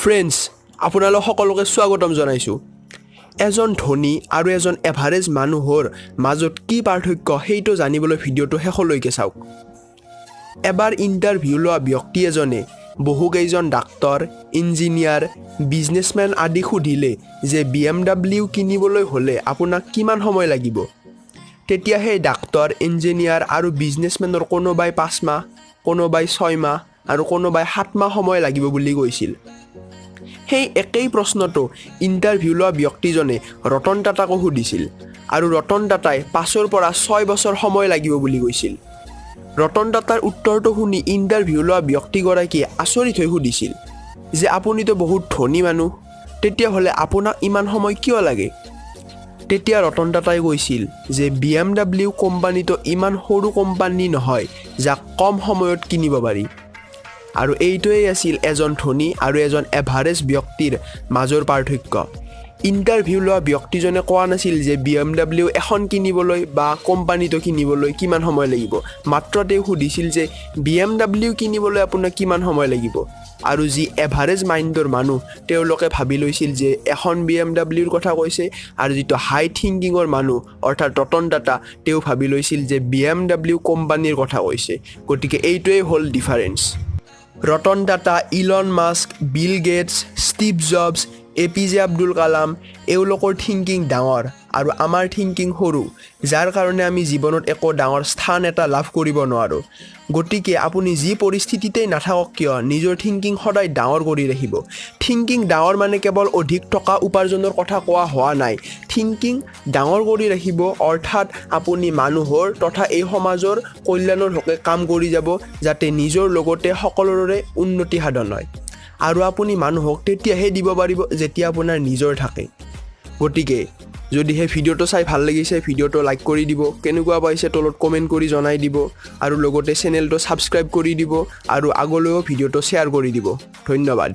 Friends, আপোনালোক সকলোকে স্বাগতম জনাইছোঁ। এজন ধনী আৰু এজন এভাৰেজ মানুহৰ মাজত কি পাৰ্থক্য সেইটো জানিবলৈ ভিডিঅ'টো শেষলৈকে চাওক। এবাৰ ইণ্টাৰভিউ লোৱা ব্যক্তি এজনে বহুকেইজন ডাক্তৰ, ইঞ্জিনিয়াৰ, বিজনেছমেন আদি সুধিলে যে BMW কিনিবলৈ হ'লে আপোনাক কিমান সময় লাগিব। তেতিয়া সেই ডাক্তৰ, ইঞ্জিনিয়াৰ আৰু বিজনেছমেনৰ কোনোবাই 5 মাহ, কোনোবাই 6 মাহ আৰু কোনোবাই 7 মাহ সময় লাগিব বুলি কৈছিল। সেই একেই প্ৰশ্নটো ইণ্টাৰভিউ লোৱা ব্যক্তিজনে ৰতন টাটাকো সুধিছিল আৰু ৰতন টাটাই 5 পৰা 6 বছৰ সময় লাগিব বুলি কৈছিল। ৰতন টাটাৰ উত্তৰটো শুনি ইণ্টাৰভিউ লোৱা ব্যক্তিগৰাকীয়ে আচৰিত হৈ সুধিছিল যে আপুনিতো বহুত ধনী মানুহ, তেতিয়াহ'লে আপোনাক ইমান সময় কিয় লাগে? তেতিয়া ৰতন টাটাই কৈছিল যে BMW কোম্পানীটো ইমান সৰু কোম্পানী নহয় যাক কম সময়ত কিনিব পাৰি। আৰু এইটোৱেই আছিল এজন ধনী আৰু এজন এভাৰেজ ব্যক্তিৰ মাজৰ পাৰ্থক্য। ইণ্টাৰভিউ লোৱা ব্যক্তিজনে কোৱা নাছিল যে BMW এখন কিনিবলৈ বা কোম্পানীটো কিনিবলৈ কিমান সময় লাগিব, মাত্ৰ তেওঁ সুধিছিল যে BMW কিনিবলৈ আপোনাক কিমান সময় লাগিব। আৰু যি এভাৰেজ মাইণ্ডৰ মানুহ তেওঁলোকে ভাবি লৈছিল যে এখন BMWৰ কথা কৈছে, আৰু যিটো হাই থিংকিঙৰ মানুহ অৰ্থাৎ ৰতন টাটা তেওঁ ভাবি লৈছিল যে BMW কোম্পানীৰ কথা কৈছে। গতিকে এইটোৱেই হ'ল difference. Ratan Tata, Elon Musk, Bill Gates, Steve jobs, APJ Abdul Kalam এওঁলোকৰ থিংকিং ডাঙৰ আৰু আমাৰ থিংকিং সৰু, যাৰ কাৰণে আমি জীৱনত একো ডাঙৰ স্থান এটা লাভ কৰিব নোৱাৰোঁ। গতিকে আপুনি যি পৰিস্থিতিতেই নাথাকক কিয় নিজৰ থিংকিং সদায় ডাঙৰ কৰি ৰাখিব। থিংকিং ডাঙৰ মানে কেৱল অধিক টকা উপাৰ্জনৰ কথা কোৱা হোৱা নাই। থিংকিং ডাঙৰ কৰি ৰাখিব অৰ্থাৎ আপুনি মানুহৰ তথা এই সমাজৰ কল্যাণৰ হকে কাম কৰি যাব, যাতে নিজৰ লগতে সকলোৰে উন্নতি সাধন হয়। আৰু আপুনি মানুহক তেতিয়াহে দিব পাৰিব যেতিয়া আপোনাৰ নিজৰ থাকে। গতিকে যদিহে ভিডিঅ'টো চাই ভাল লাগিছে ভিডিঅ'টো লাইক কৰি দিব, কেনেকুৱা পাইছে তলত কমেণ্ট কৰি জনাই দিব, আৰু লগতে চেনেলটো ছাবস্ক্ৰাইব কৰি দিব আৰু আগলৈও ভিডিঅ'টো শ্বেয়াৰ কৰি দিব। ধন্যবাদ।